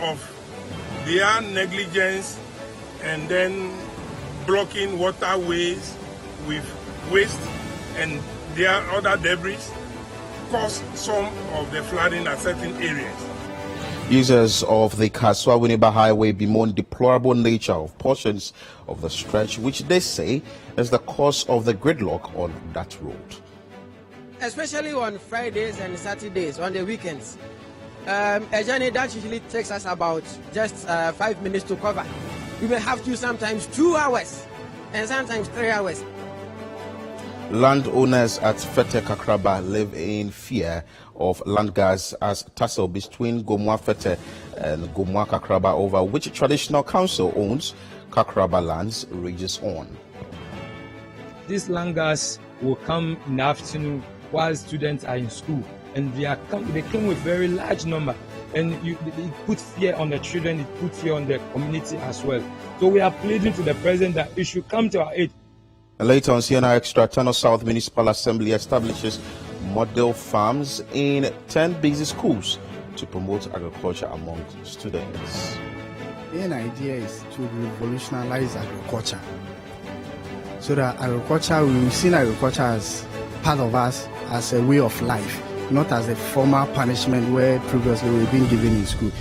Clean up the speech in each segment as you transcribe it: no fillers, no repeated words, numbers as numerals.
of their negligence and then blocking waterways with waste and their other debris caused some of the flooding at certain areas. Users of the Kaswa-Winneba Highway bemoan deplorable nature of portions of the stretch, which they say is the cause of the gridlock on that road. Especially on Fridays and Saturdays, on the weekends. A journey that usually takes us about just 5 minutes to cover. We may have to sometimes 2 hours and sometimes 3 hours. Landowners at Fete Kakraba live in fear of land gas as tussle between Gomwa Fete and Gomwa Kakraba over which traditional council owns Kakraba lands rages on. This land gas will come in the afternoon while students are in school, and they came with very large number, and it puts fear on the children, it puts fear on the community as well. So we are pleading to the president that it should come to our aid. And later on, CNR Extra, Tano South Municipal Assembly establishes model farms in 10 busy schools to promote agriculture among students. The main idea is to revolutionize agriculture, so that agriculture, we've seen agriculture as part of us, as a way of life, not as a formal punishment where previously we've been given in school.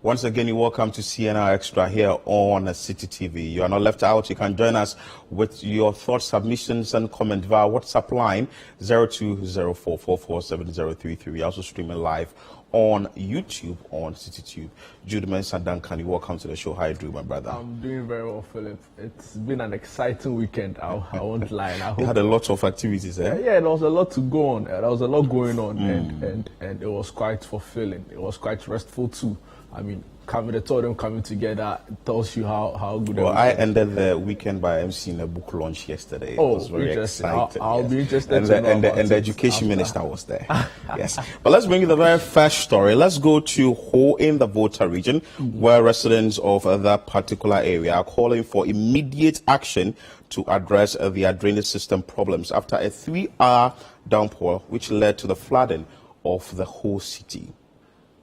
Once again, you're welcome to CNR Extra here on City TV. You are not left out. You can join us with your thoughts, submissions, and comment via WhatsApp line 0204447033. We're also streaming live on YouTube on CityTube. Judeman Sandankani, welcome to the show. How are you doing, my brother? I'm doing very well, Philip. It's been an exciting weekend. I won't lie. You had a lot of activities, eh? Yeah, there was a lot to go on. There was a lot going on, and it was quite fulfilling. It was quite restful too. I mean, the two of them coming together tells you how good. Well, I ended the weekend by emceeing a book launch yesterday. It was very exciting. I'll be interested. And the education minister was there. Yes. But let's bring you the very first story. Let's go to Ho in the Volta region, where residents of that particular area are calling for immediate action to address their drainage system problems after a 3-hour downpour, which led to the flooding of the whole city.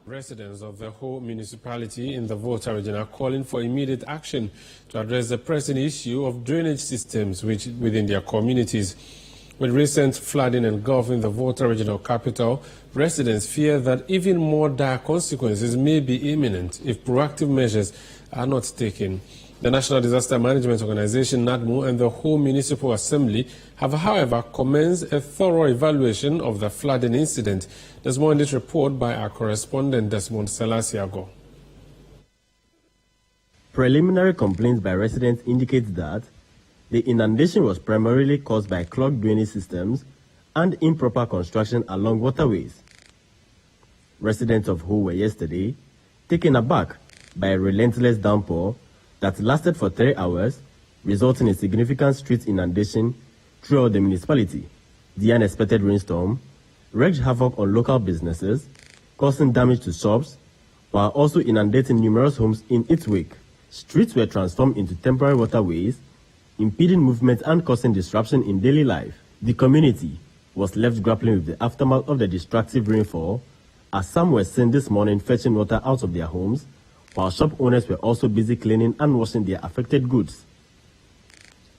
Residents of the whole municipality in the Volta region are calling for immediate action to address the pressing issue of drainage systems within their communities. With recent flooding engulfing the Volta regional capital, residents fear that even more dire consequences may be imminent if proactive measures are not taken. The National Disaster Management Organization, NADMO, and the whole Municipal Assembly have, however, commenced a thorough evaluation of the flooding incident. There's more in this report by our correspondent, Desmond Selasiago. Preliminary complaints by residents indicate that the inundation was primarily caused by clogged drainage systems and improper construction along waterways. Residents of Ho were yesterday taken aback by a relentless downpour that lasted for 3 hours, resulting in significant street inundation throughout the municipality. The unexpected rainstorm wreaked havoc on local businesses, causing damage to shops, while also inundating numerous homes in its wake. Streets were transformed into temporary waterways, impeding movement and causing disruption in daily life. The community was left grappling with the aftermath of the destructive rainfall, as some were seen this morning fetching water out of their homes, while shop owners were also busy cleaning and washing their affected goods.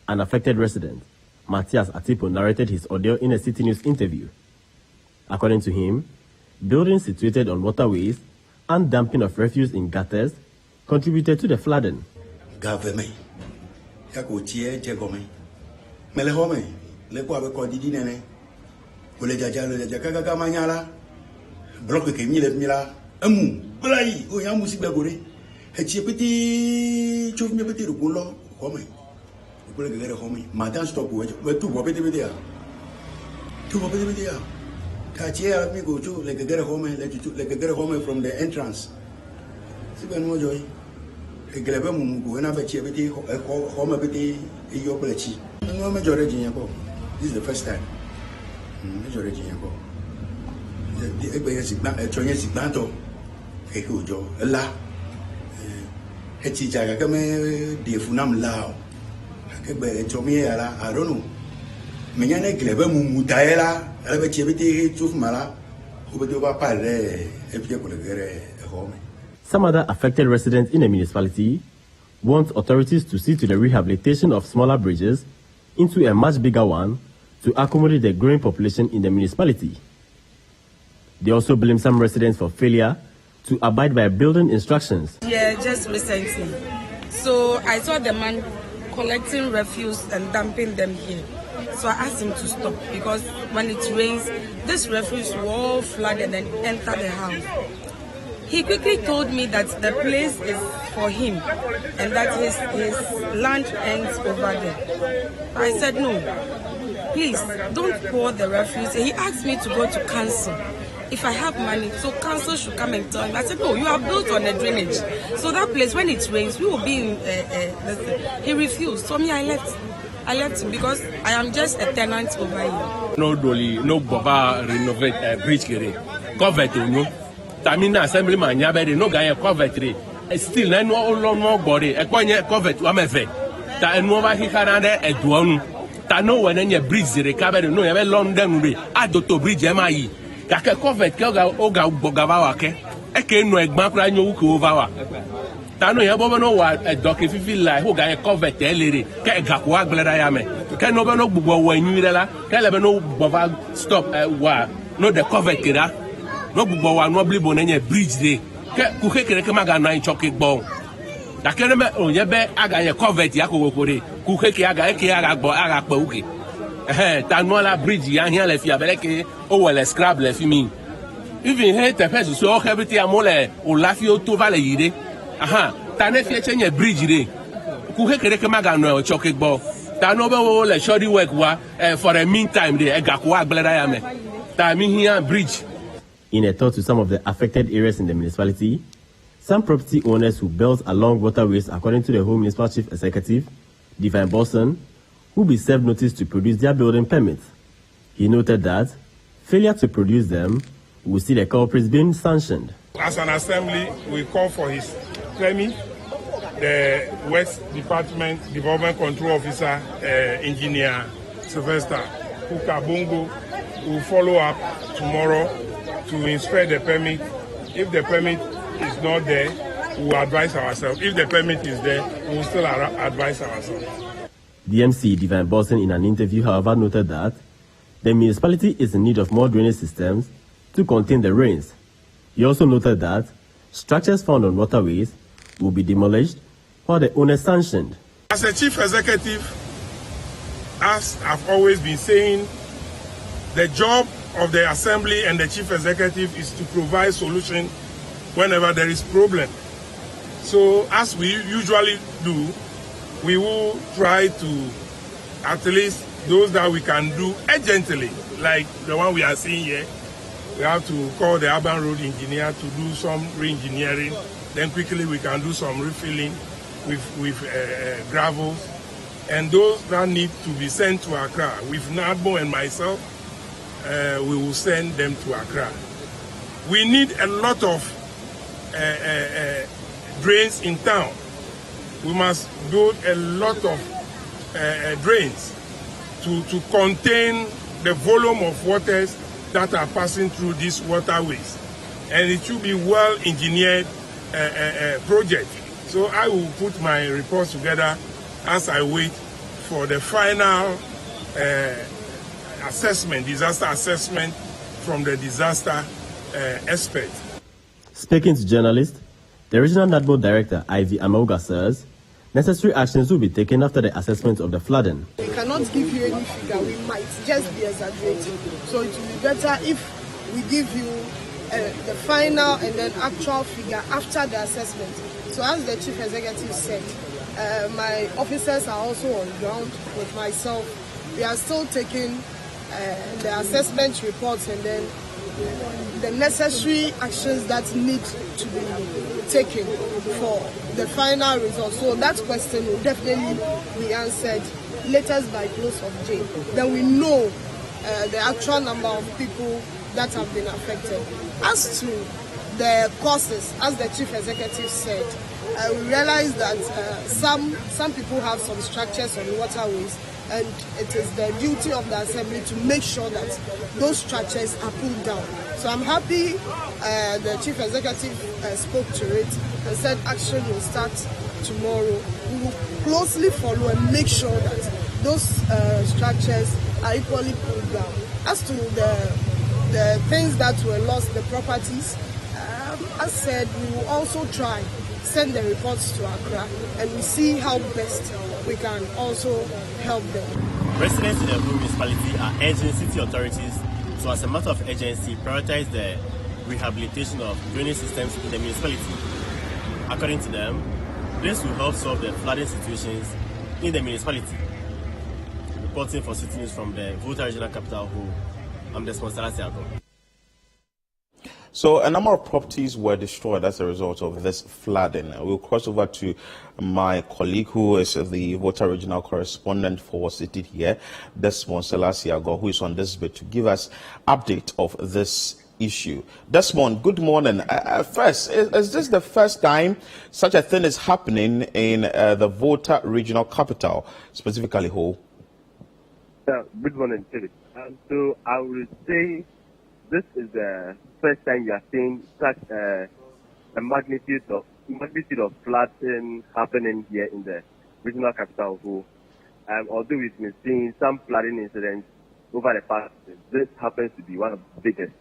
An affected resident, Matthias Atipo, narrated his ordeal in a City News interview. According to him, buildings situated on waterways and dumping of refuse in gutters contributed to the flooding. From the entrance. Glebe Mumu, and I bet you everything, home a bit, your plechi. No majority. This is the first time. Majority. The Signato, a Hujo, a la. Hetija come de Funam Lao. Tomiera, I don't know. Manyane Glebe Mutaela, I bet you everything to Mala, who do a pile, a home. Some other affected residents in the municipality want authorities to see to the rehabilitation of smaller bridges into a much bigger one to accommodate the growing population in the municipality. They also blame some residents for failure to abide by building instructions. Yeah, just recently. So I saw the man collecting refuse and dumping them here. So I asked him to stop because when it rains, this refuse will all flood and then enter the house. He quickly told me that the place is for him and that his land ends over there. I said, no, please don't pour the refuse. He asked me to go to council if I have money, so council should come and tell him. I said, no, you are built on a drainage. So that place, when it rains, we will be in, he refused. So me, I left him because I am just a tenant over here. No dolly, no baba renovate a bridge cover no. Tamina assembly man yabere no guy covetry. Still no long body. A quanya covet wamefe. Ta no va hikarande e duonu. Ta no when any bridge recover no yabe London way. Adoto bridge mai. Kaka covet kelga oga bogawa ke. Eke no egban kra nyo ku over. Ta no yabo no wa e doki fifi lai ho guy covet elere. Ke gakwa glera ya me. Ke no be no gbugbo wa nyirela. Ke lebe no bova stop wa no the covet kira. No bubo wa no blibo na bridge de ke ku kekere ke maga na choke gbo da kere me onye be aga ye covet ya ko wokore ku keke aga eke aga gbo aga pa uke ta no la bridge ya hia le fi abele ke o wele scrap le fi mi even he te pesu so everything amole o la fi o to vale yide ta ne fi chenye bridge de ku kekere ke maga no choke gbo ta no be wo le shoddy work wa for a meantime de aga ko agbelera ya me ta mi hia bridge. In a talk to some of the affected areas in the municipality, some property owners who built along waterways, according to the Home Municipal Chief Executive, Divine Boston, will be served notice to produce their building permits. He noted that failure to produce them will see the culprits being sanctioned. As an assembly, we call for his permit. The West Department Development Control Officer, Engineer Sylvester Kukabungo, will follow up tomorrow to inspect the permit. If the permit is not there, we will advise ourselves. If the permit is there, we will still advise ourselves. DMC Divine Boston in an interview, however, noted that the municipality is in need of more drainage systems to contain the rains. He also noted that structures found on waterways will be demolished while the owner sanctioned. As a chief executive, as I've always been saying, the job of the assembly and the chief executive is to provide solution whenever there is problem. So as we usually do, we will try to at least those that we can do urgently, like the one we are seeing here. We have to call the urban road engineer to do some re-engineering. Then quickly we can do some refilling with gravels. And those that need to be sent to Accra, with Nabo and myself, we will send them to Accra. We need a lot of drains in town. We must build a lot of drains to contain the volume of waters that are passing through these waterways. And it should be well engineered project. So I will put my reports together as I wait for the final disaster assessment from the disaster expert. Speaking to journalists, the regional NADMO director, Ivy Amauga, says necessary actions will be taken after the assessment of the flooding. We cannot give you any figure, we might just be exaggerating. So it will be better if we give you the final and then actual figure after the assessment. So as the chief executive said, my officers are also on ground with myself. We are still taking the assessment reports and then the necessary actions that need to be taken for the final result. So that question will definitely be answered latest by close of day. Then we know the actual number of people that have been affected. As to the causes, as the chief executive said, we realize that some people have some structures on waterways, and it is the duty of the assembly to make sure that those structures are pulled down. So I'm happy the chief executive spoke to it and said action will start tomorrow. We will closely follow and make sure that those structures are equally pulled down. As to the things that were lost, the properties, as said, we will also try send the reports to Accra and we see how best we can also help them. Residents in the Blue municipality are urging city authorities to, as a matter of urgency, prioritize the rehabilitation of drainage systems in the municipality. According to them, this will help solve the flooding situations in the municipality. Reporting for City News from the Volta Regional Capital, I'm the sponsor. So a number of properties were destroyed as a result of this flooding. We'll cross over to my colleague who is the Volta Regional Correspondent for City here, Desmond Selasiago, who is on this bit to give us update of this issue. Desmond, good morning. First, is this the first time such a thing is happening in the Volta Regional Capital, specifically Ho? Good morning, David. So I would say this is the first time you are seeing such a magnitude of flooding happening here in the regional capital. Although we've been seeing some flooding incidents over the past, this happens to be one of the biggest.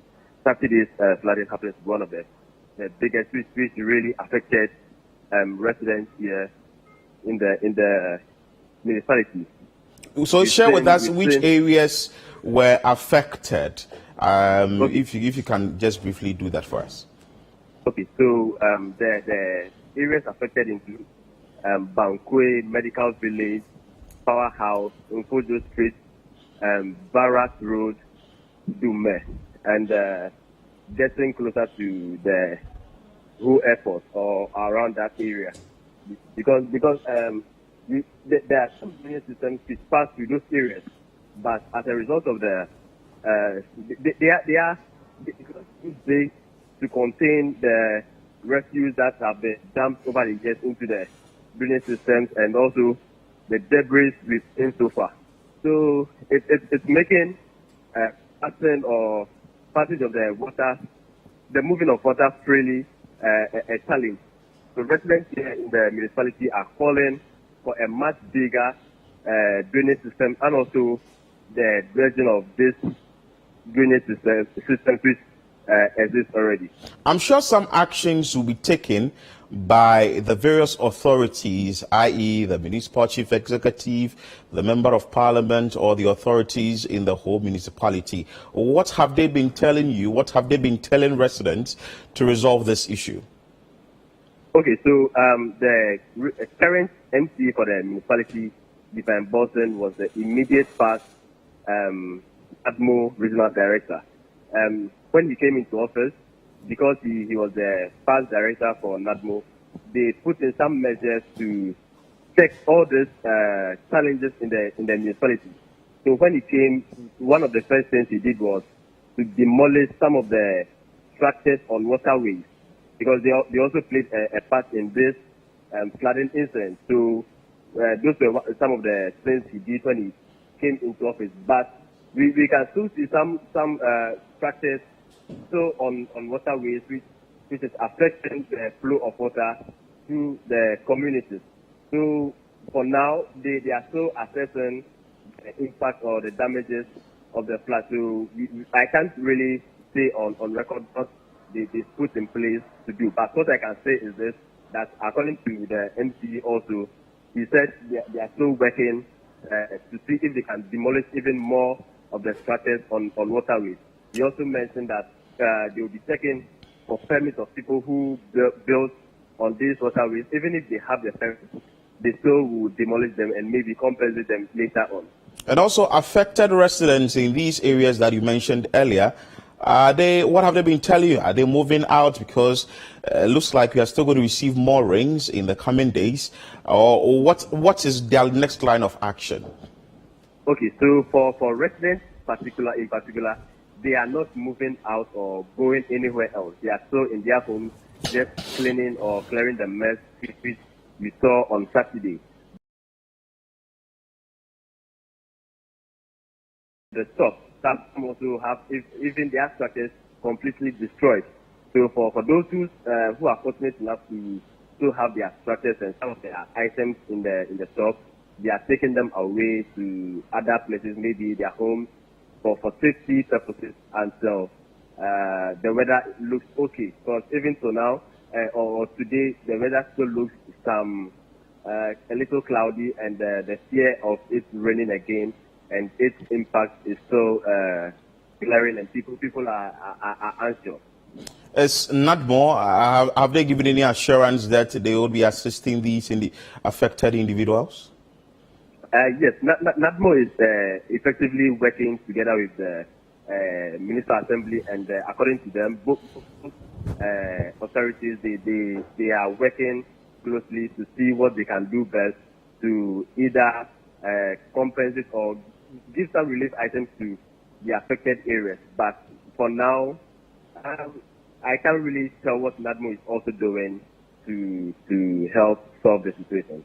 Saturday's flooding happens to be one of the biggest, which really affected residents here in the municipality. So share with us which areas were affected. If you can just briefly do that for us. Okay, so the areas affected include Bankwe Medical Village, Powerhouse, Nfojo Street, Barrack Road, Dume, and getting closer to the Ho Airport or around that area, because there are some drainage systems which pass through those areas, but as a result of they are big to contain the refuse that have been dumped over the years into the drainage systems and also the debris we've seen so far. So it's making passage of the water, the moving of water freely, a challenge. So residents here in the municipality are calling for a much bigger drainage system and also the dredging of this drainage system which exists already. I'm sure some actions will be taken by the various authorities, i.e. the municipal chief executive, the member of parliament, or the authorities in the whole municipality. What have they been telling you? What have they been telling residents to resolve this issue? Okay, so the current MC for the municipality, Divine Boston, was the immediate past Admo regional director. When he came into office, because he was the past director for NADMO, they put in some measures to check all these challenges in the municipality. So when he came, one of the first things he did was to demolish some of the structures on waterways, because they also played a part in this flooding incident. So those were some of the things he did when he came into office. But we can still see some structures so on waterways which is affecting the flow of water to the communities. So for now, they are still assessing the impact or the damages of the flood. So I can't really say on record what they put in place to do. But what I can say is this, that according to the MC also, he said they are still working to see if they can demolish even more of the structures on waterways. He also mentioned that they will be checking for permits of people who built on these waterways. Even if they have the permits, they still will demolish them and maybe compensate them later on. And also affected residents in these areas that you mentioned earlier, What have they been telling you? Are they moving out? Because it looks like we are still going to receive more rains in the coming days. Or what is their next line of action? Okay, so for residents in particular, they are not moving out or going anywhere else. They are still in their homes, just cleaning or clearing the mess which we saw on Saturday. The stop. Some also have even their structures completely destroyed. So for those who are fortunate enough to still have their structures and some of their items in the shop, they are taking them away to other places, maybe their homes, for safety purposes until the weather looks okay. Because even so now or today, the weather still looks a little cloudy, and the fear of it raining again and its impact is still glaring, and people are anxious. Is NADMO, have they given any assurance that they will be assisting these affected individuals? Yes, NADMO is effectively working together with the Minister Assembly, and according to them, both authorities, they are working closely to see what they can do best to either compensate or give some relief items to the affected areas. But for now, I can't really tell what NADMO is also doing to help solve the situation.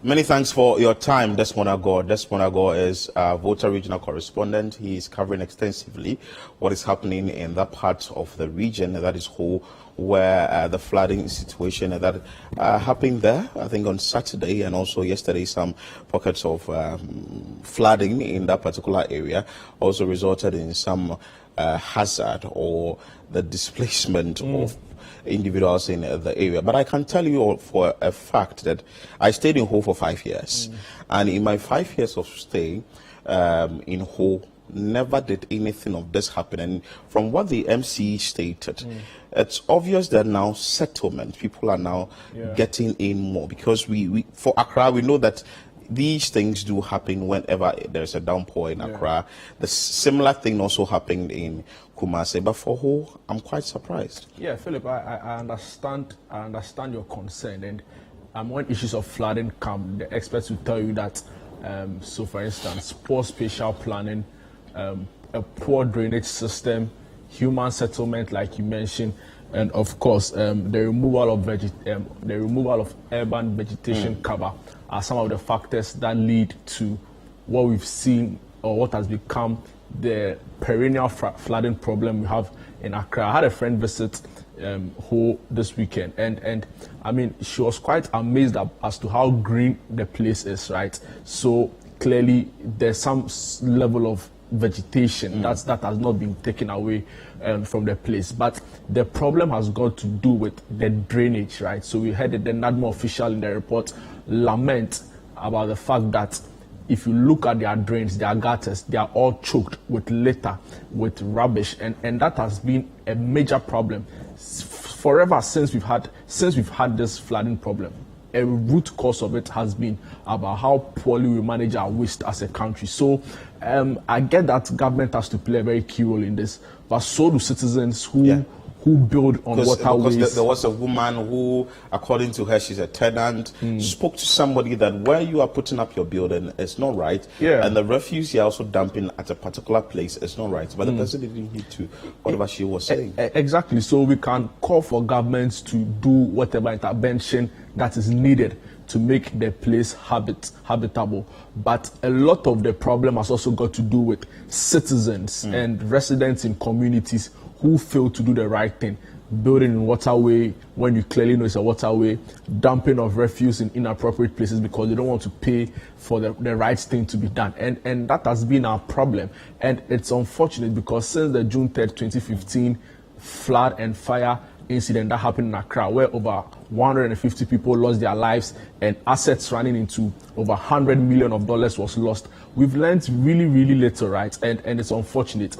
Many thanks for your time, Desmond Agor. Desmond Agor is a Volta regional correspondent. He is covering extensively what is happening in that part of the region, that is Ho, where the flooding situation that happened there, I think on Saturday, and also yesterday, some pockets of flooding in that particular area also resulted in some hazard or the displacement of individuals in the area. But I can tell you for a fact that I stayed in Ho for 5 years, and in my 5 years of stay in Ho, never did anything of this happen. And from what the MC stated, it's obvious that now settlement, people are now getting in more, because we for Accra, we know that these things do happen whenever there's a downpour in Accra. The similar thing also happened in Kumasi, but for Ho, I'm quite surprised. Yeah, Philip, I understand your concern, and when issues of flooding come, the experts will tell you that. So, for instance, poor spatial planning, a poor drainage system, human settlement, like you mentioned, and of course, the removal of urban vegetation cover are some of the factors that lead to what we've seen, or what has become the perennial flooding problem we have in Accra. I had a friend visit Ho this weekend, and I mean, she was quite amazed as to how green the place is, right? So clearly there's some level of vegetation that has not been taken away from the place, but the problem has got to do with the drainage, right? So we heard the NADMO official in the report lament about the fact that if you look at their drains, their gutters, they are all choked with litter, with rubbish, and that has been a major problem forever since we've had this flooding problem. A root cause of it has been about how poorly we manage our waste as a country. So I get that government has to play a very key role in this, but so do citizens who build on waterways. Because there was a woman who, according to her, she's a tenant, spoke to somebody that where you are putting up your building, it's not right. And the refuse you're also dumping at a particular place, it's not right. But the person didn't heed to whatever she was saying. Exactly. So we can call for governments to do whatever intervention that is needed to make the place habitable. But a lot of the problem has also got to do with citizens and residents in communities who fail to do the right thing. Building in waterway when you clearly know it's a waterway, dumping of refuse in inappropriate places because they don't want to pay for the right thing to be done. And that has been our problem. And it's unfortunate because since the June 3rd, 2015 flood and fire incident that happened in Accra, where over 150 people lost their lives and assets running into over $100 million was lost, we've learned really, really little, right? And it's unfortunate.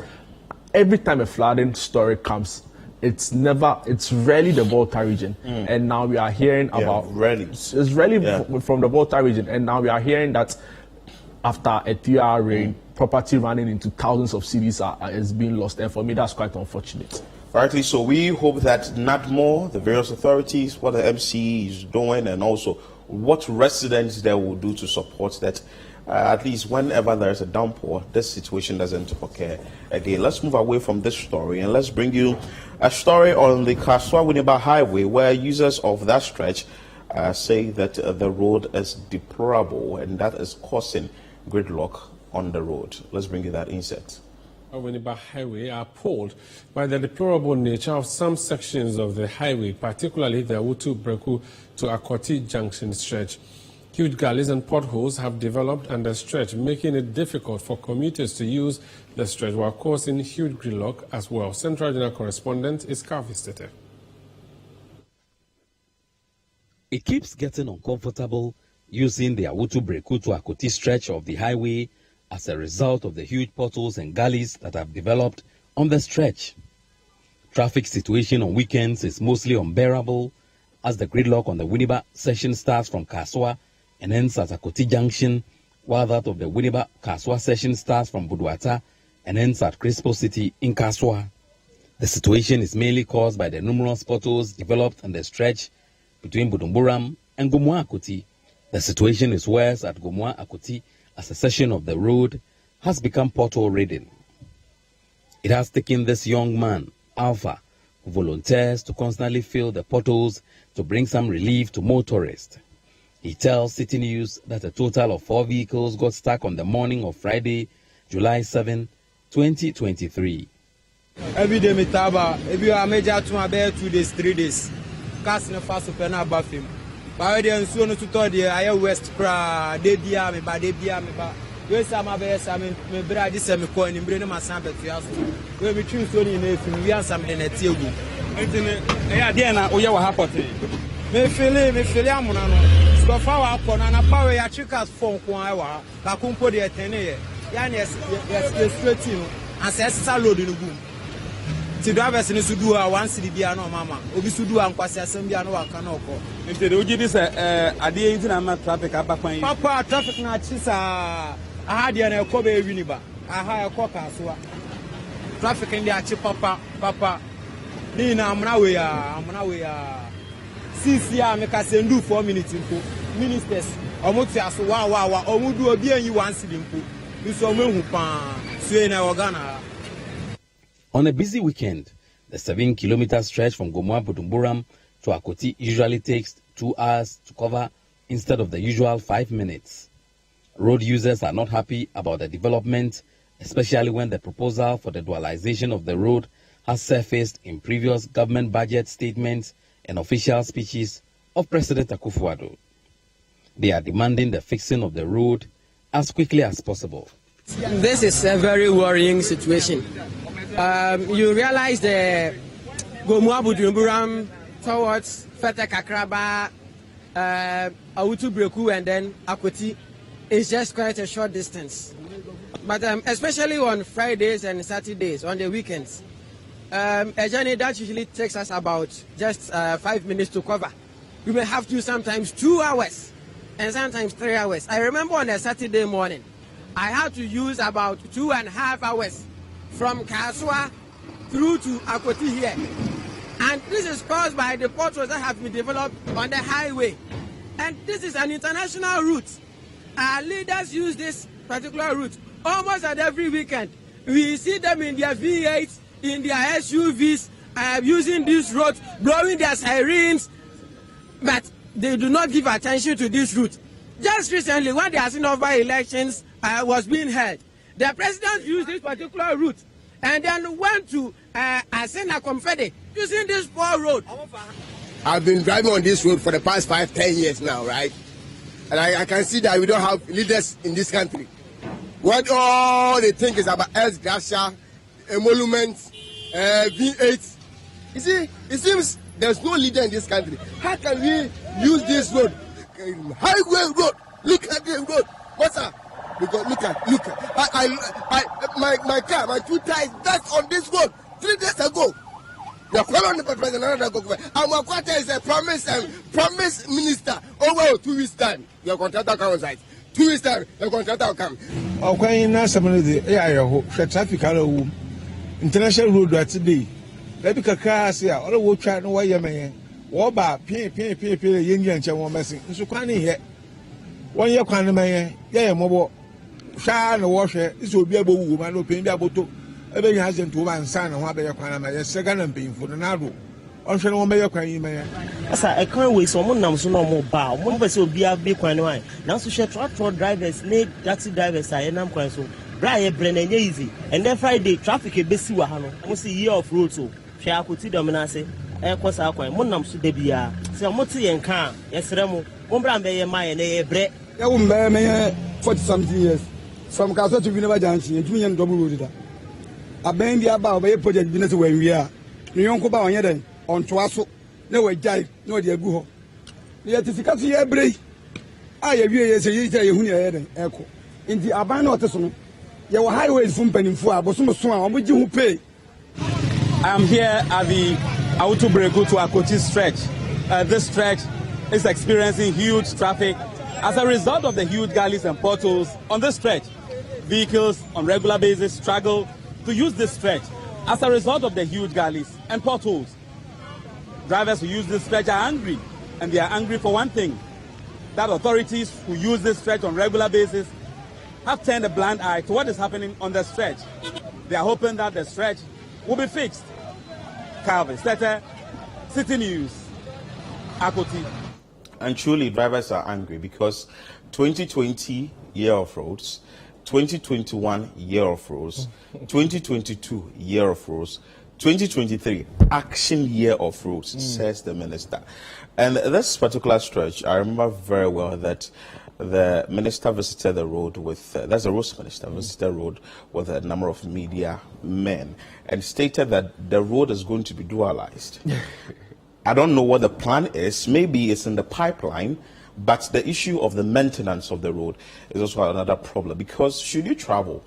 Every time a flooding story comes, it's rarely the Volta region. And now we are hearing about it's rarely from the Volta region. And now we are hearing that after a 3-hour rain, property running into thousands of cities is being lost. And for me, that's quite unfortunate. Rightly so. We hope that NADMO, the various authorities, what the MC is doing, and also what residents there will do to support that, at least whenever there is a downpour, this situation doesn't occur again. Let's move away from this story and let's bring you a story on the Kaswa-Winneba Highway, where users of that stretch say that the road is deplorable and that is causing gridlock on the road. Let's bring you that insert. Winneba Highway are appalled by the deplorable nature of some sections of the highway, particularly the Awutu-Breku to Akoti Junction stretch. Huge gullies and potholes have developed on the stretch, making it difficult for commuters to use the stretch while causing huge gridlock as well. Central Regional Correspondent is Calvis Tete. It keeps getting uncomfortable using the Awutu-Breku to Akoti stretch of the highway as a result of the huge potholes and gullies that have developed on the stretch. Traffic situation on weekends is mostly unbearable as the gridlock on the Winneba section starts from Kaswa and ends at Akoti Junction, while that of the Winneba Kaswa section starts from Buduata and ends at Crispo City in Kaswa. The situation is mainly caused by the numerous potholes developed on the stretch between Budumburam and Gomwa Akoti. The situation is worse at Gomwa Akoti as a section of the road has become pothole-ridden. It has taken this young man, Alpha, who volunteers to constantly fill the potholes to bring some relief to motorists. He tells City News that a total of 4 vehicles got stuck on the morning of Friday, July 7, 2023. Every day, every major 2 days, 3 days. Cars no fast open up bathroom. But they and so no to tell the I West pra they be me ba. We some have me brother this me call in bring my son bet house. We be choose so in if we answer me na tie go. Enti eh dia na wo ye wa hapot. Me feel am na no. So far wa akọ na power ya chicas phone ko ai wa. Ka kumpo de etene ye. Ya na yes straight no. Ancestor load no go. Ti drivers ni sudu a 1 cedi bia no mama obi sudu a nkwase asem bia no waka na okọ nti de ogi dis ade enti na ma traffic abakwan papa traffic na chisa aha de na ekọ be wini ba aha ekọ Kaswa traffic ndi achi papa ni na amna we ya sisi a me ka sendu 4 minutes nko ministers omuti aso wa omudu obi anyi 1 cedi nko nso omehu pa so na ogana. On a busy weekend, the 7-kilometer stretch from Gomwa Budumburam to Akoti usually takes 2 hours to cover instead of the usual 5 minutes. Road users are not happy about the development, especially when the proposal for the dualization of the road has surfaced in previous government budget statements and official speeches of President Akufo-Addo. They are demanding the fixing of the road as quickly as possible. This is a very worrying situation. You realize the Gomwa Budumburam towards Fete Kakraba, Awutu-Breku, and then Akoti is just quite a short distance. But especially on Fridays and Saturdays, on the weekends, a journey that usually takes us about just 5 minutes to cover. We may have to sometimes 2 hours and sometimes 3 hours. I remember on a Saturday morning, I had to use about 2.5 hours from Kaswa through to Akoti here. And this is caused by the potholes that have been developed on the highway. And this is an international route. Our leaders use this particular route almost at every weekend. We see them in their V8s, in their SUVs, using this road, blowing their sirens, but they do not give attention to this route. Just recently, when the Asinova elections was being held, the president used this particular route and then went to Asena Confede using this poor road. I've been driving on this road for the past 5-10 years now, right? And I can see that we don't have leaders in this country. What all they think is about S. Gracia, emoluments, V8. You see, it seems there's no leader in this country. How can we use this road? Highway road. Look at the road. What's up? Because look at my car, my 2 tires, that's on this road 3 days ago. The following president, our quarter is a promise minister. Over 2 weeks time, your contractor comes on site. 2 weeks time, your contractor will come. okwan na asem de ayeho hwe traffic ala wu international road at today lebi kakra ase a ole wo twa no waye men wo ba pin yengi anche wo mesi nso kwan ne he won ye kwan ne men ye mobo hwa na wo hwe iso obi agbowu ma no pin bi aboto ebe nya agent wo ba nsa na ho abe ye kwan na ye sega na mpinfo na ado on hwe no wo be ye kwan yi men asa e kan we so mo nam so no mo ba mo be se obi abi kwan ne wan na so hwe tractor drivers ne taxi drivers a ye nam kwan so bra ye bre na nye easy and then Friday traffic e besi wa ha no mo see year of road so hwe akoti dominance e ko sa kwan mo nam so da bia se mo te ye nka yesere mo bra mbe ye maye na ye bre ya wo mbe me 40 something years from Kaso to Vinova Junction ntumi ye double road da aben bia ba obe project bi na se wan wi a ne yonko ba onye den on to aso na wajai na odi agu ho ye tisika so ye bre a ye wie ye se ye ye hu ne ye den eko nti aban na ote so no ye wo highways fun panimfo a bosom so a omo gi hu pay. I am here at the Auto Breku to Akoti stretch. This stretch is experiencing huge traffic as a result of the huge gullies and potholes on this stretch. Vehicles on regular basis struggle to use this stretch as a result of the huge gullies and potholes. Drivers who use this stretch are angry, and they are angry for one thing, that authorities who use this stretch on regular basis have turned a blind eye to what is happening on the stretch. They are hoping that the stretch will be fixed. Calvin Stetter, City News, Akoti. And truly, drivers are angry because 2020 year of roads, 2021 year of roads, 2022 year of roads, 2023 action year of roads, says the minister. And this particular stretch, I remember very well that the minister visited the road with, that's the roads minister, visited the road with a number of media men and stated that the road is going to be dualized. I don't know what the plan is. Maybe it's in the pipeline, but the issue of the maintenance of the road is also another problem, because should you travel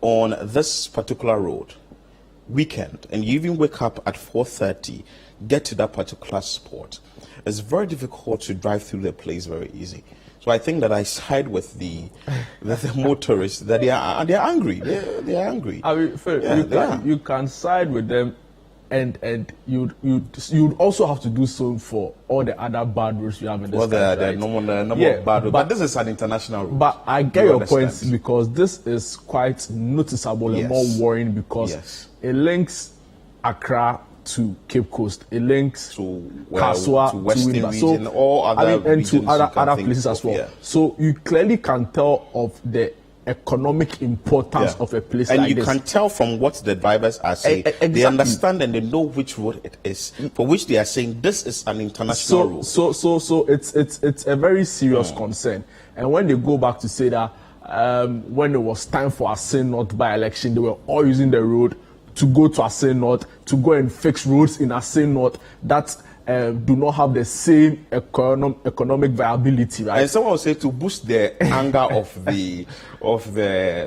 on this particular road weekend and you even wake up at 4:30, get to that particular spot, it's very difficult to drive through the place very easy. So I think that I side with the motorists, that they are angry. They are angry. I mean, you can side with them, and you'd also have to do so for all the other bad roads you have in this country. Well, there are number of bad roads, but this is an international road. But I get your point, because this is quite noticeable and more worrying, because it links Accra to Cape Coast, it links to Kaswa, to Western region, all other and to other places as well. Yeah. So you clearly can tell of the economic importance of a place like this. And you can tell from what the drivers are saying. Exactly. They understand and they know which road it is, for which they are saying this is an international road. So it's a very serious concern. And when they go back to say that when it was time for a CNR by-election, they were all using the road to go to Assin North, to go and fix roads in Assin North that do not have the same economic viability, right? And someone will say to boost the anger of the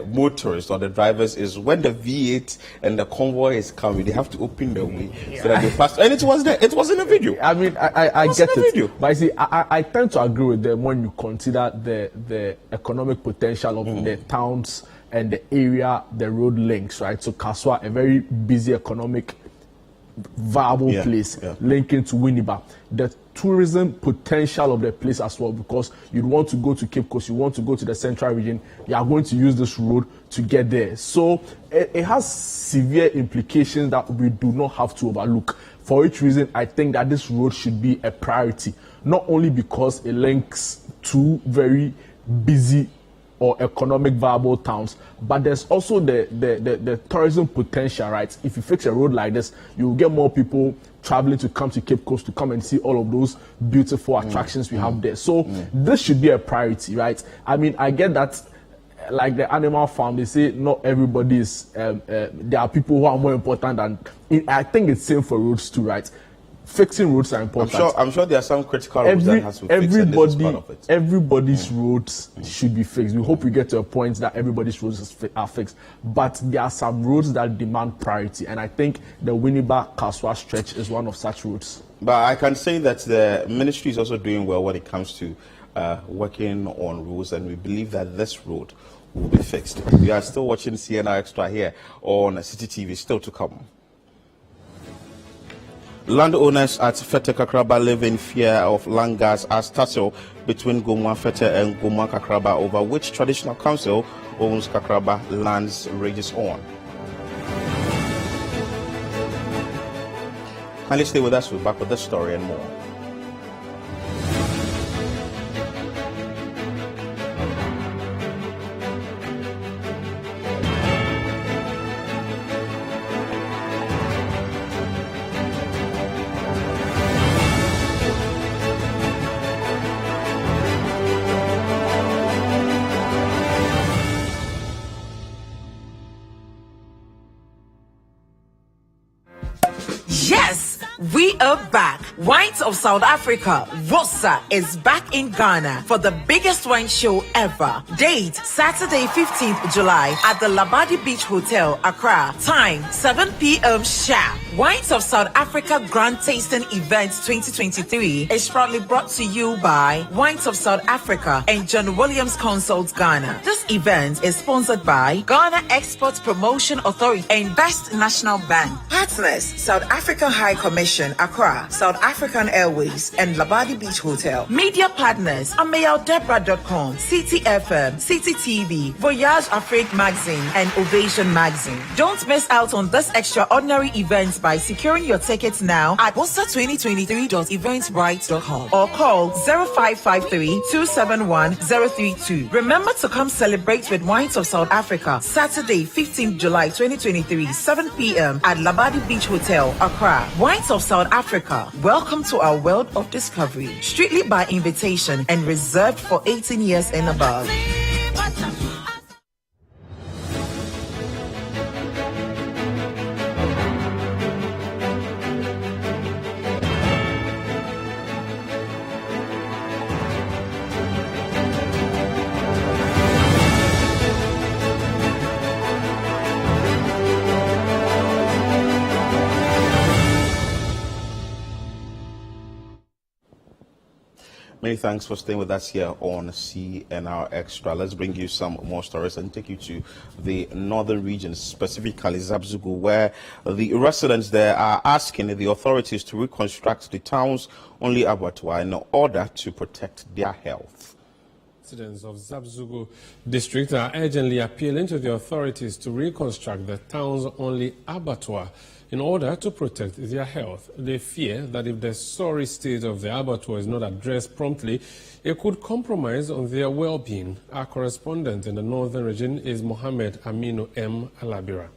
motorists or the drivers is when the V8 and the convoy is coming, they have to open the way so that they pass. And it was there. It was in the video. I mean, I get it. Video. But I see, I tend to agree with them when you consider the economic potential of the towns and the area the road links, right? So Kaswa, a very busy economic viable place linking to Winneba. The tourism potential of the place as well, because you'd want to go to Cape Coast, you want to go to the central region, you are going to use this road to get there. So it has severe implications that we do not have to overlook. For which reason, I think that this road should be a priority, not only because it links two very busy or economic viable towns, but there's also the tourism potential, right? If you fix a road like this, you'll get more people traveling to come to Cape Coast to come and see all of those beautiful attractions we have there. So this should be a priority, right? I mean, I get that, like the animal farm, they say not everybody is, there are people who are more important, and I think it's same for roads too, right? Fixing roads are important. I'm sure there are some critical roads that has to be fixed, and this is part of it. Everybody's roads should be fixed. We hope we get to a point that everybody's roads are fixed. But there are some roads that demand priority, and I think the Winneba-Kaswa stretch is one of such roads. But I can say that the ministry is also doing well when it comes to working on roads, and we believe that this road will be fixed. We are still watching CNR Extra here on City TV, still to come. Landowners at Fete Kakraba live in fear of land gas as tussle between Gomwa Fete and Gomwa Kakraba over which traditional council owns Kakraba lands rages on. Kindly stay with us. We're back with this story and more. Yes, we are back. Wines of South Africa, Rossa, is back in Ghana for the biggest wine show ever. Date, Saturday 15th July at the Labadi Beach Hotel, Accra. Time, 7 p.m. sharp. Wines of South Africa Grand Tasting Event 2023 is proudly brought to you by Wines of South Africa and John Williams Consults Ghana. This event is sponsored by Ghana Export Promotion Authority and Best National Bank. Partners, South African High Commission, Accra, South African Airways, and Labadi Beach Hotel. Media partners, AmayalDebra.com, CTFM, CTTV, Voyage Afrique Magazine, and Ovation Magazine. Don't miss out on this extraordinary event by securing your tickets now at bossa2023.eventbrite.com or call 0553-271-032. Remember to come celebrate with Wines of South Africa, Saturday, 15th July 2023, 7 p.m. at Labadi Beach Hotel, Accra. Wines of South Africa, welcome to our world of discovery. Strictly by invitation and reserved for 18 years and above. Many thanks for staying with us here on CNR Extra. Let's bring you some more stories and take you to the northern region, specifically Zabzugu, where the residents there are asking the authorities to reconstruct the town's only abattoir in order to protect their health. Residents of Zabzugu district are urgently appealing to the authorities to reconstruct the town's only abattoir in order to protect their health. They fear that if the sorry state of the abattoir is not addressed promptly, it could compromise on their well-being. Our correspondent in the northern region is Mohammed Aminu M. Alabira.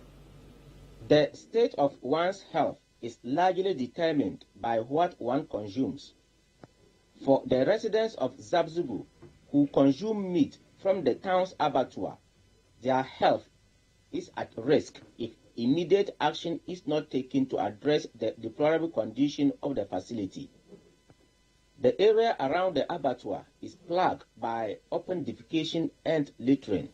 The state of one's health is largely determined by what one consumes. For the residents of Zabzugu who consume meat from the town's abattoir, their health is at risk if immediate action is not taken to address the deplorable condition of the facility. The area around the abattoir is plagued by open defecation and littering.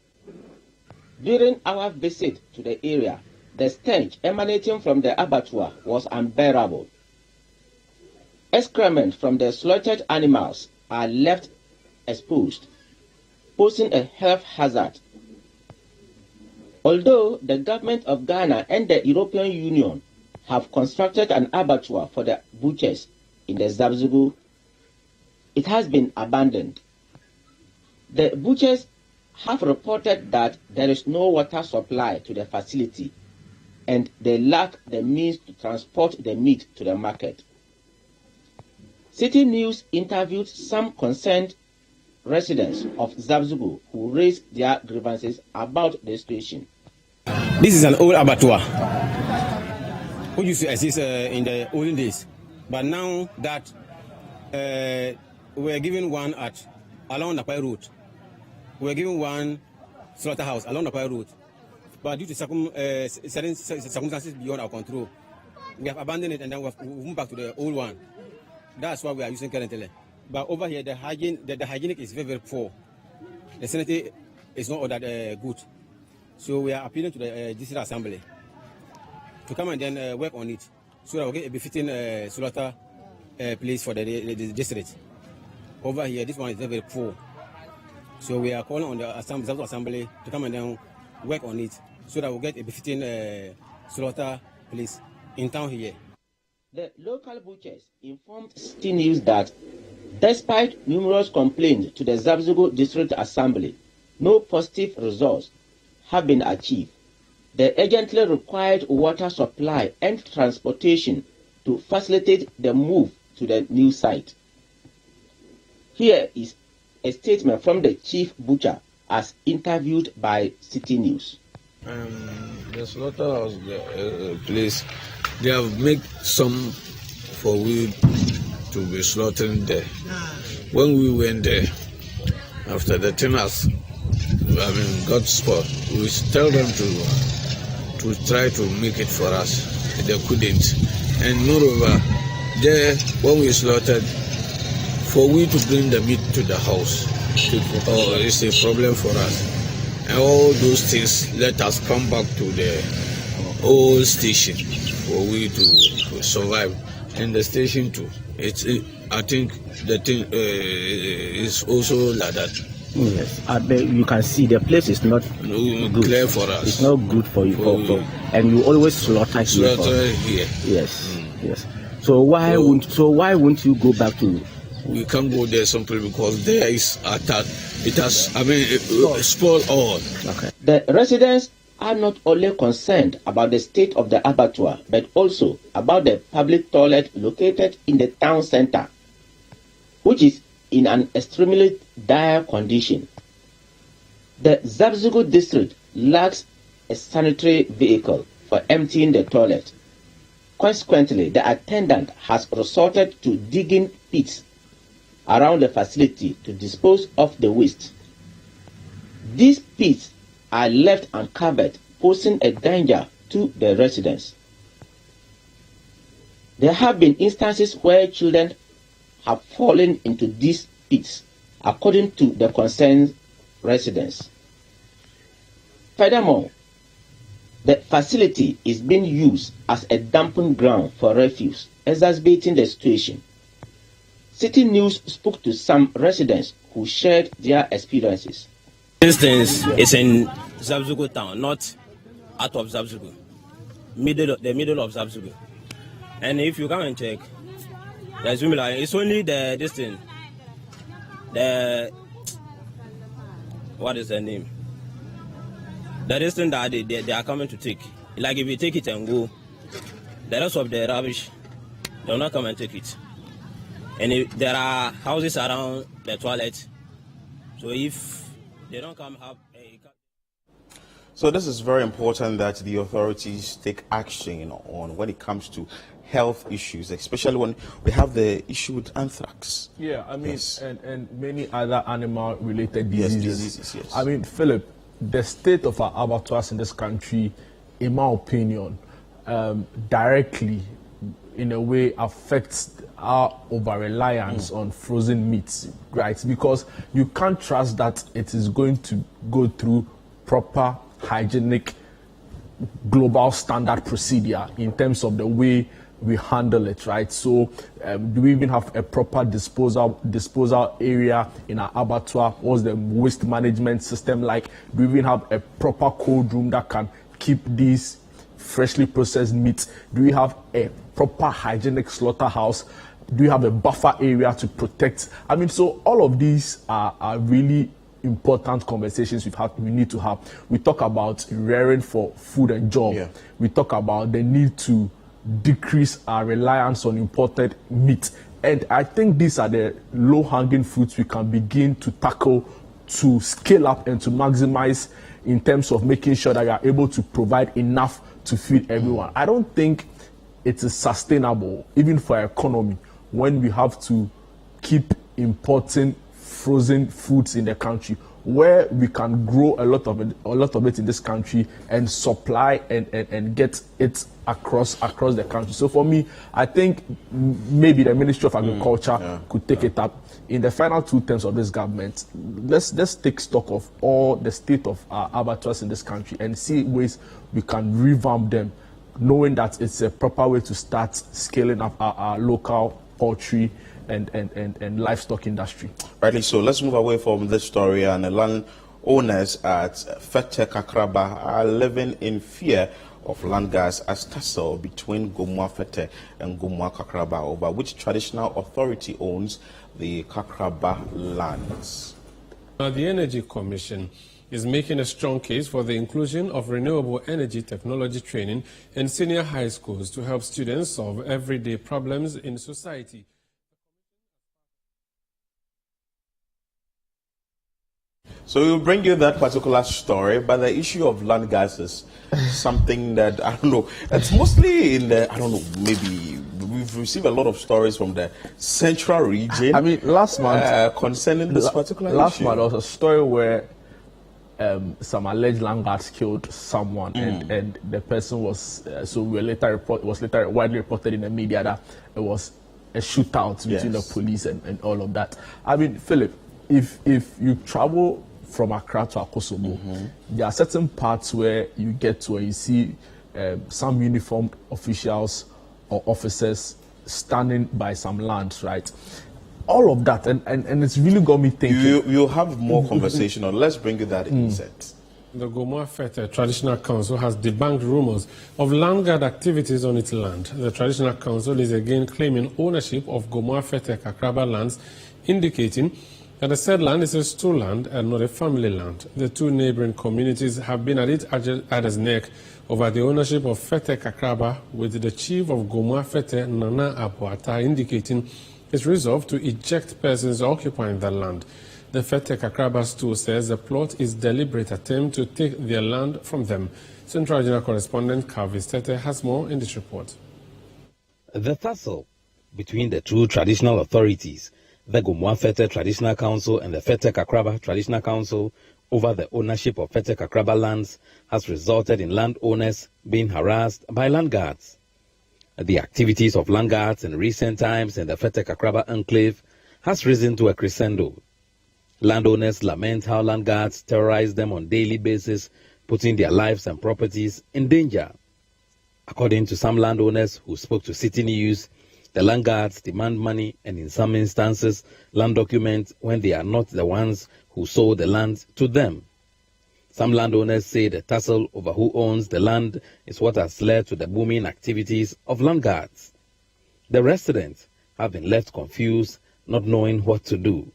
During our visit to the area, the stench emanating from the abattoir was unbearable. Excrement from the slaughtered animals are left exposed, posing a health hazard. Although the government of Ghana and the European Union have constructed an abattoir for the butchers in the Zabzugu, it has been abandoned. The butchers have reported that there is no water supply to the facility and they lack the means to transport the meat to the market. City News interviewed some concerned residents of Zabzugu who raised their grievances about the situation. This is an old abattoir who used to exist in the olden days, but now that we're given one along the Pai Road, we're given one slaughterhouse along the Pai Road, but due to certain circumstances beyond our control, we have abandoned it and then we have moved back to the old one. That's what we are using currently. But over here, the hygienic is very, very poor. The sanitary is not all that good. So we are appealing to the district assembly to come and then work on it so that we get a befitting slaughter place for the district. Over here, this one is very, very poor. So we are calling on the assembly to come and then work on it so that we'll get a befitting slaughter place in town here. The local butchers informed City News that despite numerous complaints to the Zabzugu District Assembly, no positive results have been achieved. They urgently required water supply and transportation to facilitate the move to the new site. Here is a statement from the chief butcher as interviewed by City News. The slaughterhouse place, they have made some for we to be slaughtering there. When we went there, after the tenants, got spot, we tell them to try to make it for us. They couldn't. And moreover, there, when we slaughtered, for we to bring the meat to the house, it's a problem for us. And all those things let us come back to the old station for we to survive. And the station too. I think the thing is also like that. Yes, you can see the place is not good. Clear for us. It's not good for you, and you always slaughter here. Yes. Yes. So why won't you go back to? We can't go there simply because there is attack. It has, spoiled all. Okay. The residents are not only concerned about the state of the abattoir, but also about the public toilet located in the town center, which is in an extremely dire condition. The Zabzugu district lacks a sanitary vehicle for emptying the toilet. Consequently, the attendant has resorted to digging pits around the facility to dispose of the waste. These pits are left uncovered, posing a danger to the residents. There have been instances where children have fallen into these pits, according to the concerned residents. Furthermore, the facility is being used as a dumping ground for refuse, exacerbating the situation. City News spoke to some residents who shared their experiences. This thing is in Zabzugu town, not out of Zabzugu, the middle of Zabzugu. And if you come and check, it's only this thing. What is the name? The distance that they are coming to take. Like if you take it and go, the rest of the rubbish, they will not come and take it. And there are houses around the toilet, so if they don't come have So this is very important that the authorities take action on when it comes to health issues, especially when we have the issue with anthrax. Yeah, I mean, yes. and many other animal-related diseases. Yes. I mean, Philip, the state of our abattoirs in this country, in my opinion, directly, in a way, affects our over-reliance on frozen meats, right? Because you can't trust that it is going to go through proper, hygienic, global standard procedure in terms of the way we handle it, right? So do we even have a proper disposal area in our abattoir? What's the waste management system like? Do we even have a proper cold room that can keep these freshly processed meats? Do we have a proper hygienic slaughterhouse? Do we have a buffer area to protect? I mean, so all of these are really important conversations we need to have. We talk about rearing for food and job. Yeah. We talk about the need to decrease our reliance on imported meat. And I think these are the low-hanging fruits we can begin to tackle to scale up and to maximize in terms of making sure that we are able to provide enough to feed everyone. I don't think it is sustainable, even for our economy, when we have to keep importing frozen foods in the country, where we can grow a lot of it in this country and supply and get it across the country. So for me, I think maybe the Ministry of Agriculture could take it up in the final 2 terms of this government. Let's take stock of all the state of our abattoirs in this country and see ways we can revamp them, knowing that it's a proper way to start scaling up our local poultry and livestock industry. Rightly so. Let's move away from this story. And the land owners at Fete Kakraba are living in fear of land gas as tussle between Gomua Fete and Gomua Kakraba over which traditional authority owns the Kakraba lands. The Energy Commission is making a strong case for the inclusion of renewable energy technology training in senior high schools to help students solve everyday problems in society. So we'll bring you that particular story, but the issue of land gas is something that, I don't know, it's mostly in the, I don't know, maybe we've received a lot of stories from the central region. I mean, last month, concerning this particular last issue. month there was a story where some alleged land guards killed someone, and the person was, so we later was later widely reported in the media that it was a shootout between the police and all of that. I mean, Philip, if you travel from Accra to Akosobo, there are certain parts where you get to where you see some uniformed officials or officers standing by some lands, right? All of that, and it's really got me thinking. You'll have more conversation on. Let's bring you that insight. The Gomua Fete Traditional Council has debunked rumors of land guard activities on its land. The Traditional Council is again claiming ownership of Gomua Fete Kakraba lands, indicating that the said land is a stool land and not a family land. The two neighboring communities have been at each other's neck over the ownership of Fete Kakraba, with the chief of Gomua Fete, Nana Abuata, indicating his resolve to eject persons occupying the land. The Fete Kakraba stool says the plot is deliberate attempt to take their land from them. Central Regional Correspondent Kavis Tete has more in this report. The tussle between the two traditional authorities, the Gomua Fete Traditional Council and the Fete Kakraba Traditional Council, over the ownership of Fete Kakraba lands has resulted in landowners being harassed by land guards. The activities of land guards in recent times in the Fete Kakraba enclave has risen to a crescendo. Landowners lament how land guards terrorize them on a daily basis, putting their lives and properties in danger. According to some landowners who spoke to City News, the land guards demand money and in some instances land documents when they are not the ones who sold the land to them. Some landowners say the tussle over who owns the land is what has led to the booming activities of land guards. The residents have been left confused, not knowing what to do.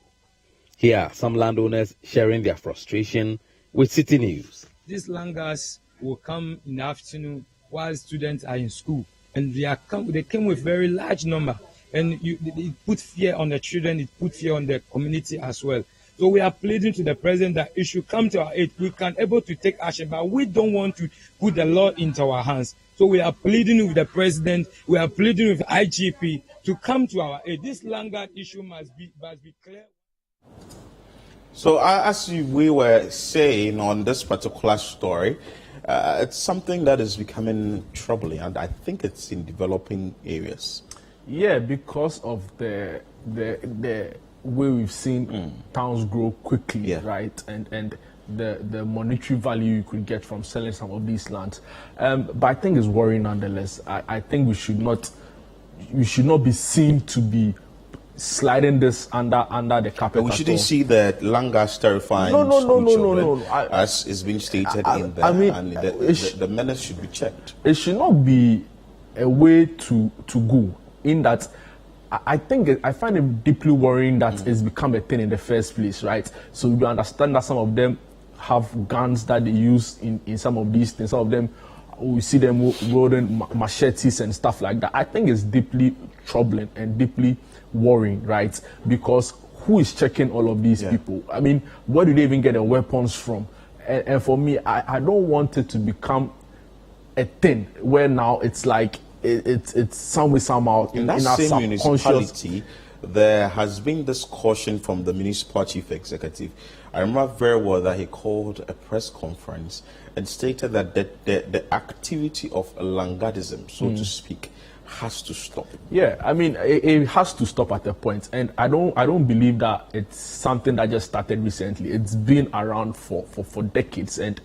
Here are some landowners sharing their frustration with City News. These land guards will come in the afternoon while students are in school, and they came with very large number, and it put fear on the children, it put fear on the community as well. So we are pleading to the president that it should come to our aid. We can able to take action, but we don't want to put the law into our hands. So we are pleading with the president, we are pleading with IGP to come to our aid. This land guard issue must be clear. So as we were saying on this particular story, it's something that is becoming troubling, and I think it's in developing areas. Yeah, because of the way we've seen towns grow quickly, right? And the monetary value you could get from selling some of these lands. But I think it's worrying nonetheless. I think we should not be seen to be sliding this under the carpet. We shouldn't see that land guards terrifying no. As is being stated in there. I mean, and the menace should be checked. It should not be a way to go in that. I find it deeply worrying that it's become a thing in the first place, right? So you understand that some of them have guns that they use in some of these things. Some of them, we see them wielding machetes and stuff like that. I think it's deeply troubling and deeply worrying, right? Because who is checking all of these people? I mean, where do they even get the weapons from? And for me, I don't want it to become a thing where now it's like it's somehow in that same municipality. There has been this caution from the municipal chief executive. I remember very well that he called a press conference and stated that the activity of langardism, so to speak, has to stop. Yeah, I mean, it has to stop at a point, and I don't believe that it's something that just started recently. It's been around for decades, and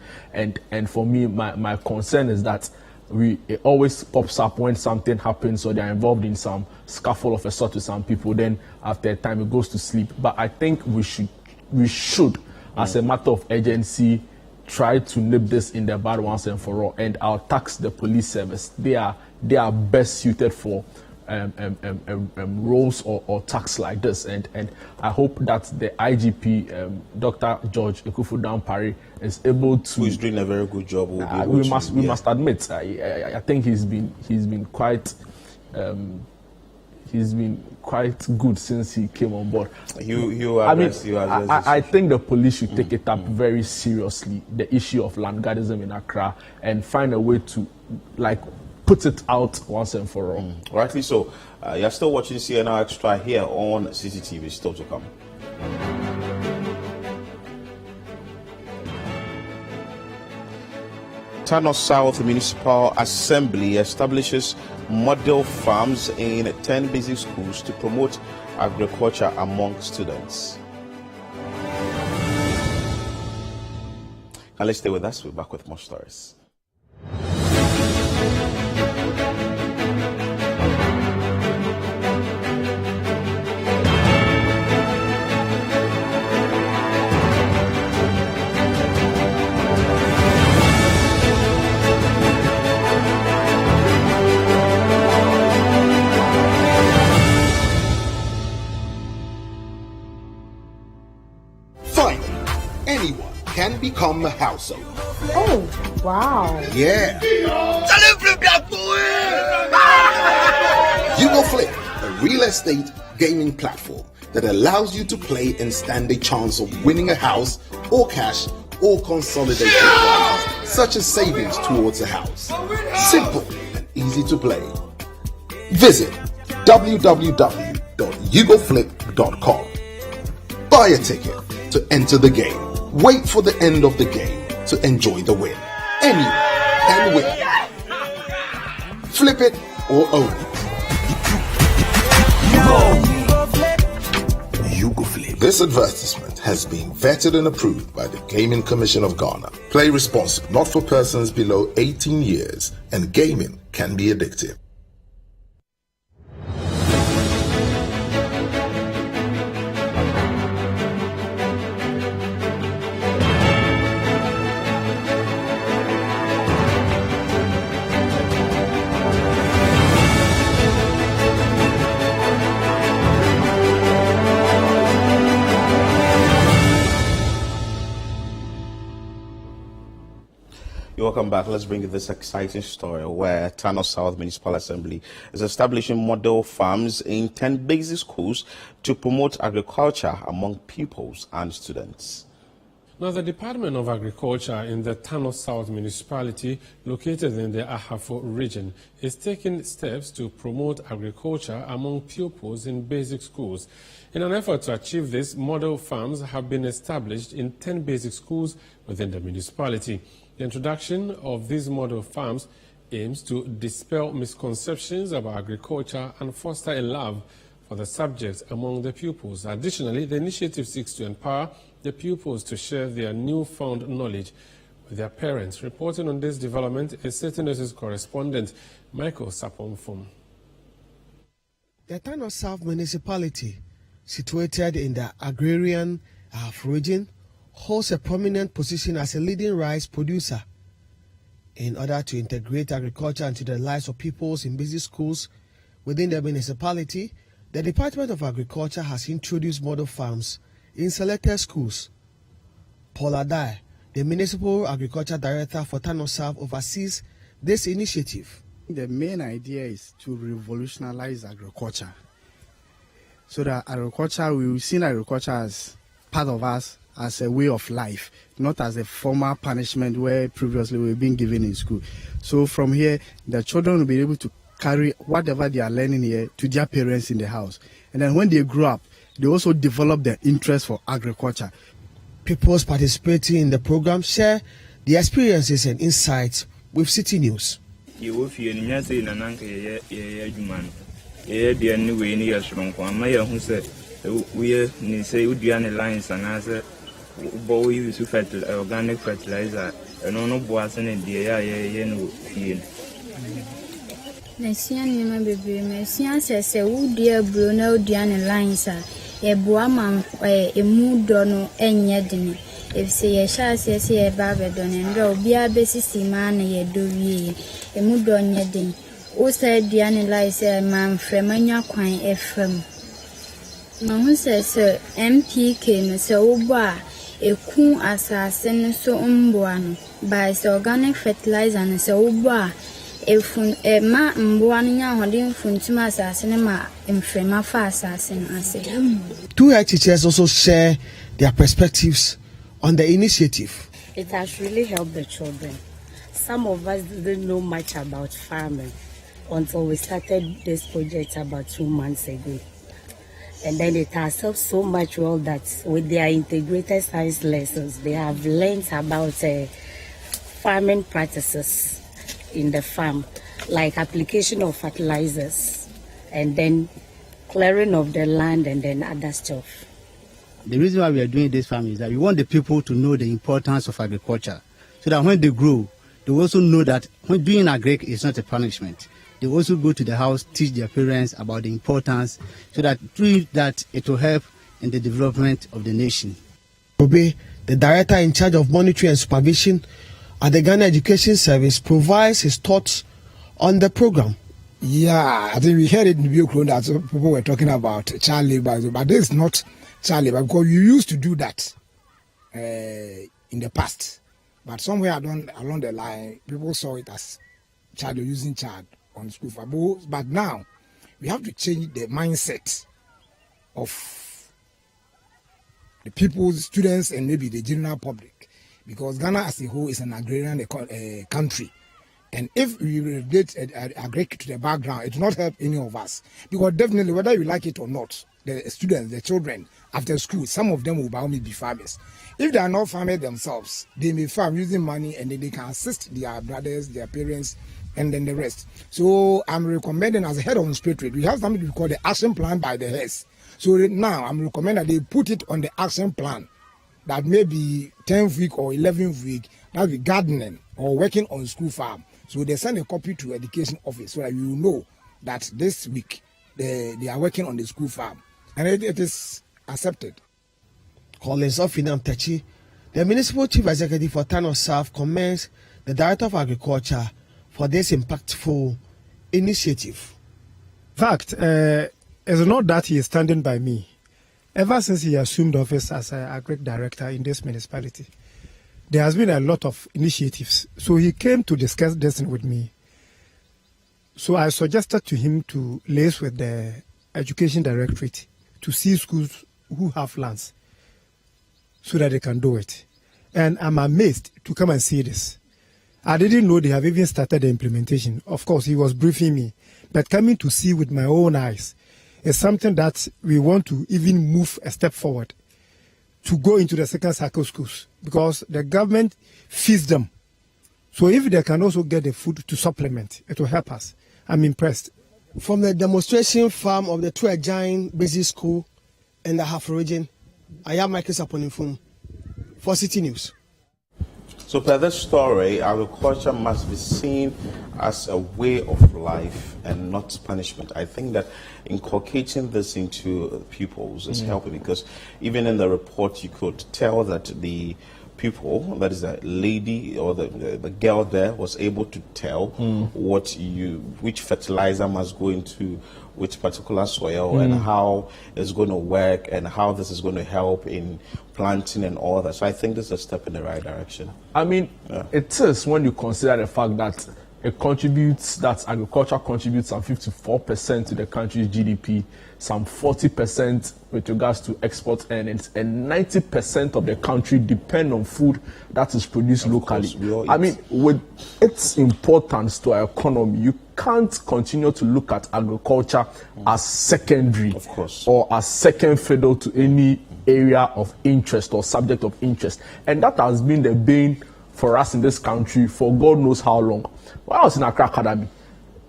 for me, my concern is that it always pops up when something happens or they're involved in some scuffle of a sort with some people. Then after a time it goes to sleep. But I think we should, as a matter of urgency, try to nip this in the bud once and for all. And I'll tax the police service. They are best suited for roles or tasks like this, and I hope that the IGP, Dr. George Ekufu-Dampare, is able to. Who is doing a very good job. We must admit, I think he's been quite. He's been quite good since he came on board. I think the police should take it up very seriously, the issue of landguardism in Accra, and find a way to put it out once and for all. Rightly so. You're still watching CNR Extra here on CCTV. Still to come. Tano South Municipal Assembly establishes model farms in 10 basic schools to promote agriculture among students. Now let's stay with us. We're back with more stories. Can become a household. Oh, wow. Yeah. You Go Flip, a real estate gaming platform that allows you to play and stand a chance of winning a house or cash or consolidated prizes, such as savings towards a house. Simple and easy to play. Visit www.yougoflip.com. Buy a ticket to enter the game. Wait for the end of the game to enjoy the win. Anyone can win. Flip it or own it. You Go Flip. This advertisement has been vetted and approved by the Gaming Commission of Ghana. Play responsibly, not for persons below 18 years, and gaming can be addictive. Welcome back. Let's bring you this exciting story where Tano South Municipal Assembly is establishing model farms in 10 basic schools to promote agriculture among pupils and students. Now, the Department of Agriculture in the Tano South Municipality, located in the Ahafo region, is taking steps to promote agriculture among pupils in basic schools. In an effort to achieve this, model farms have been established in 10 basic schools within the municipality. The introduction of these model farms aims to dispel misconceptions about agriculture and foster a love for the subject among the pupils. Additionally, the initiative seeks to empower the pupils to share their newfound knowledge with their parents. Reporting on this development is City News correspondent Michael Sapomfum. The Tano South Municipality, situated in the agrarian Ahafo region, holds a prominent position as a leading rice producer. In order to integrate agriculture into the lives of pupils in basic schools within the municipality, the Department of Agriculture has introduced model farms in selected schools. Paul Adai, the Municipal Agriculture Director for Tano South, oversees this initiative. The main idea is to revolutionize agriculture, so that we've seen agriculture as part of us, as a way of life, not as a formal punishment where previously we've been given in school. So from here, the children will be able to carry whatever they are learning here to their parents in the house. And then when they grow up, they also develop their interest for agriculture. Pupils participating in the program share their experiences and insights with City News. organic fertilizer and no boas and Messia nneɛma bebree messia sɛ wodi aburo na wodi an lines a yɛboa ma emu dɔ no ɛnyɛ dene efisɛ yɛhyɛ ase sɛ yɛba abɛdɔ ne ndɔ obiara bɛsisi ma na yɛdɔ wie emu dɔ nyɛ dene wo sɛ di an lines ma mframa kwan efram ma hu sɛ MPK no sɛ wobɔ a eku asase no so mboa no by sɛ organic fertilizer no sɛ wobɔ a ma mboa no nya hodin funtum asase no ma mfrema fa asase no ase. Two head teachers also share their perspectives on the initiative. It has really helped the children. Some of us didn't know much about farming until we started this project about 2 months ago. And then it has helped so much well that with their integrated science lessons, they have learned about farming practices in the farm, like application of fertilizers, and then clearing of the land, and then other stuff. The reason why we are doing this farm is that we want the people to know the importance of agriculture, so that when they grow, they also know that when doing agric is not a punishment. They also go to the house, teach their parents about the importance, so that through that it will help in the development of the nation. Obe, the director in charge of monitoring and supervision at the Ghana Education Service, provides his thoughts on the program. Yeah, I think we heard it in the Bureau that people were talking about child labor, but this is not child labor because you used to do that in the past. But somewhere along the line, people saw it as child using child on school for both. But now we have to change the mindset of the people, students, and maybe the general public, because Ghana as a whole is an agrarian country. And if we relate agric to the background, it will not help any of us. Because definitely, whether you like it or not, the students, the children, after school, some of them will by all means be farmers. If they are not farmers themselves, they may farm using money and then they can assist their brothers, their parents, and then the rest. So I'm recommending, as a head of inspectorate, we have something we call the action plan by the heads. So now I'm recommending that they put it on the action plan, that maybe 10th week or 11th week, that be gardening or working on school farm. So they send a copy to education office so that you know that this week they are working on the school farm. And it is accepted. Collins Ofinam Techi, the municipal chief executive for Tano South, commends the director of agriculture for this impactful initiative. In fact, it's not that he is standing by me. Ever since he assumed office as an agri director in this municipality, there has been a lot of initiatives. So he came to discuss this with me. So I suggested to him to liaise with the education directorate to see schools who have lands so that they can do it. And I'm amazed to come and see this. I didn't know they have even started the implementation. Of course, he was briefing me. But coming to see with my own eyes is something that we want to even move a step forward to go into the second cycle schools, because the government feeds them. So if they can also get the food to supplement, it will help us. I'm impressed. From the demonstration farm of the Two Giant Basic School in the Half region, I am Michael Saponifum for City News. So per this story, agriculture must be seen as a way of life and not punishment. I think that inculcating this into pupils is helping, because even in the report you could tell that the pupil, that is the lady or the girl there, was able to tell which fertilizer must go into which particular soil and how it's going to work and how this is going to help in planting and all that. So I think this is a step in the right direction. I mean, it is when you consider the fact that agriculture contributes some 54% to the country's GDP, some 40% with regards to export earnings, and 90% of the country depend on food that is produced locally. I mean, with its importance to our economy, you can't continue to look at agriculture as secondary, of course, or as second fiddle to any area of interest or subject of interest. And that has been the bane for us in this country for God knows how long. When I was in Accra Academy,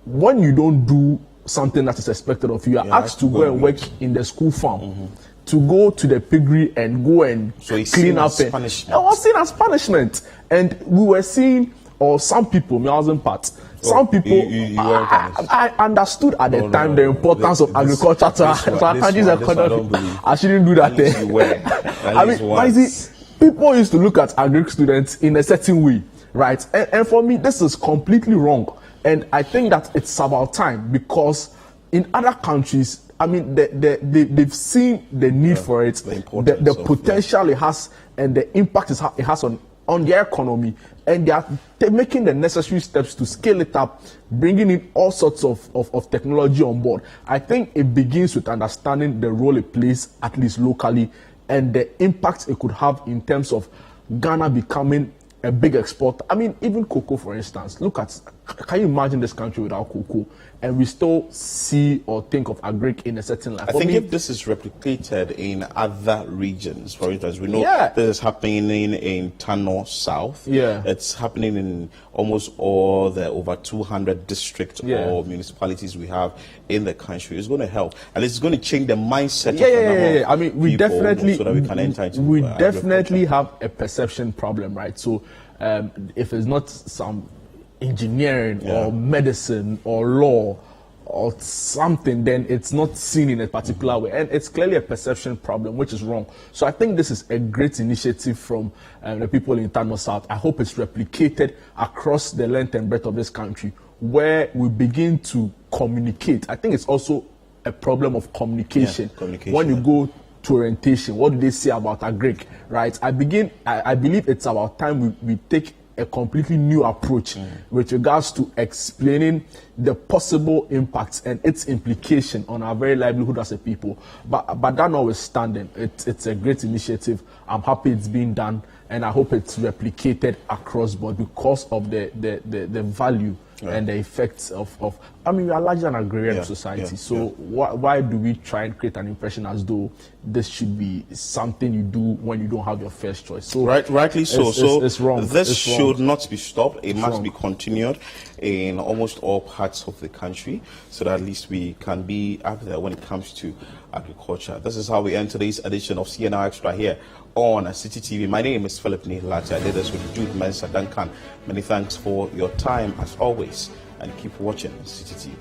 when you don't do something that is expected of you, you are asked to go and work in the school farm, to go to the piggery and go and clean up. It was seen as punishment. And we were seeing or some people, me wasn't part. Some people, I understood at the time the importance of agriculture to our country's economy. I shouldn't do that. I mean, people used to look at agric students in a certain way, right? And for me, this is completely wrong. And I think that it's about time, because in other countries, I mean, they've seen the need for it, the potential it has, and the impact it has on their economy, and they are making the necessary steps to scale it up, bringing in all sorts of technology on board. I think it begins with understanding the role it plays, at least locally, and the impact it could have in terms of Ghana becoming a big exporter. I mean, even cocoa, for instance. Can you imagine this country without cocoa? And we still see or think of agric in a certain life. I think if this is replicated in other regions, for instance, we know this is happening in Tano South. Yeah. It's happening in almost all the over 200 districts or municipalities we have in the country. It's going to help. And it's going to change the mindset of the I mean, we definitely, so that we can enter into we definitely have a perception problem, right? So if it's not some engineering or medicine or law or something, then it's not seen in a particular way, and it's clearly a perception problem, which is wrong. So I think this is a great initiative from the people in Tano South. I hope it's replicated across the length and breadth of this country, where we begin to communicate. I think it's also a problem of communication. When you go to orientation, what do they say about agric, right? I believe it's about time we take a completely new approach with regards to explaining the possible impacts and its implication on our very livelihood as a people. But that notwithstanding, it's a great initiative. I'm happy it's being done, and I hope it's replicated across board because of the value and the effects of I mean, we are largely an agrarian society, so why do we try and create an impression as though this should be something you do when you don't have your first choice? So rightly so. It's wrong. This should not be stopped. It must be continued in almost all parts of the country, so that at least we can be up there when it comes to agriculture. This is how we end today's edition of CNR Extra here on City TV. My name is Philip Nihilati. I did this with Jude Mensa Duncan. Many thanks for your time as always, and keep watching City TV.